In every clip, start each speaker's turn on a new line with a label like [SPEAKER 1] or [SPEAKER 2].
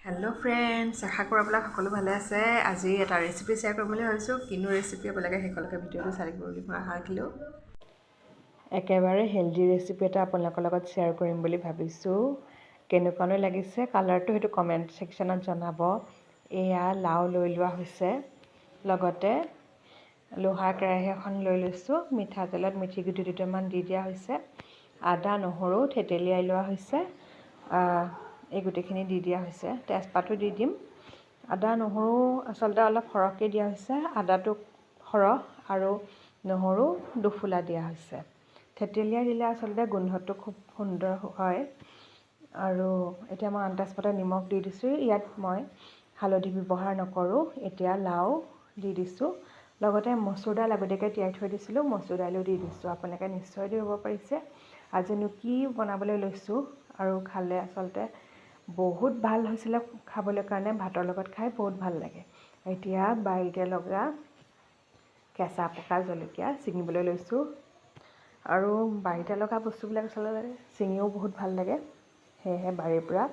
[SPEAKER 1] Hello' friends, আশা কৰোঁ আপোনালোক সকলো ভালে আছে। আজি এটা ৰেচিপি শ্বেয়াৰ কৰিম বুলি ভাবিছোঁ। কিনো ৰেচিপি আপোনালোকে শেষলৈকে ভিডিঅ'টো চাই থাকিব বুলি মই আশা ৰাখিলোঁ। একেবাৰে হেল্ডি ৰেচিপি এটা আপোনালোকৰ লগত শ্বেয়াৰ কৰিম বুলি ভাবিছোঁ। কেনেকুৱানো লাগিছে কালাৰটো সেইটো কমেণ্ট ছেকশ্যনত জনাব। এয়া লাও লৈ লোৱা হৈছে, লগতে লোহাৰ কেৰাহী এখন লৈ লৈছোঁ। মিঠাতেলত মিঠি গুটি দুটামান দি দিয়া হৈছে, আদা নহৰু থেতেলিয়াই লোৱা হৈছে, এই গোটেইখিনি দি দিয়া হৈছে। তেজপাতো দি দিম। আদা নহৰু আচলতে অলপ সৰহকৈ দিয়া হৈছে, আদাটো সৰহ আৰু নহৰু দুফুলা দিয়া হৈছে। থেতেলিয়াই দিলে আচলতে গোন্ধটো খুব সুন্দৰ হয়। আৰু এতিয়া মই আন্দাজমতে নিমখ দি দিছোঁ, ইয়াত মই হালধি ব্যৱহাৰ নকৰোঁ। এতিয়া লাও দি দিছোঁ, লগতে মচুৰ দাইল আগতীয়াকৈ তিয়াই থৈ দিছিলোঁ, মচুৰ দাইলো দি দিছোঁ। আপোনালোকে নিশ্চয় দিব পাৰিছে। আজিনো কি বনাবলৈ লৈছোঁ আৰু খালে আচলতে বহুত ভাল হৈছিলে খাবলৈ কাৰণে, ভাতৰ লগত খাই বহুত ভাল লাগে। এতিয়া বাৰীতে লগা কেঁচা পকা জলকীয়া ছিঙিবলৈ লৈছোঁ। আৰু বাৰীতে লগা বস্তুবিলাক আচলতে ছিঙিও বহুত ভাল লাগে, সেয়েহে বাৰীৰ পৰা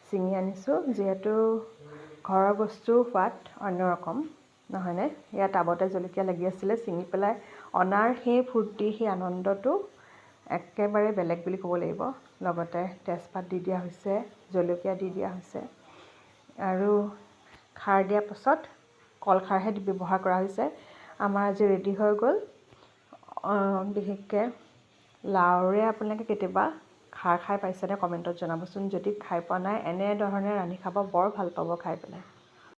[SPEAKER 1] ছিঙি আনিছোঁ। যিহেতু ঘৰৰ বস্তুৰ সোৱাদ অন্য ৰকম, নহয়নে? ইয়াত টাবতে জলকীয়া লাগি আছিলে, ছিঙি পেলাই অনাৰ সেই ফূৰ্তি, সেই আনন্দটো একেবাৰে বেলেগ বুলি ক'ব লাগিব। লগতে তেজপাত দি দিয়া হৈছে, জলকীয়া দি দিয়া হৈছে, আৰু খাৰ দিয়াৰ পাছত কলখাৰহে ব্যৱহাৰ কৰা হৈছে। আমাৰ আজি ৰেডি হৈ গ'ল। বিশেষকৈ লাওৰে আপোনালোকে কেতিয়াবা খাৰ খাই পাইছেনে? কমেণ্টত জনাবচোন। যদি খাই পোৱা নাই, এনেধৰণে ৰান্ধি খাব, বৰ ভাল পাব খাই পেলাই।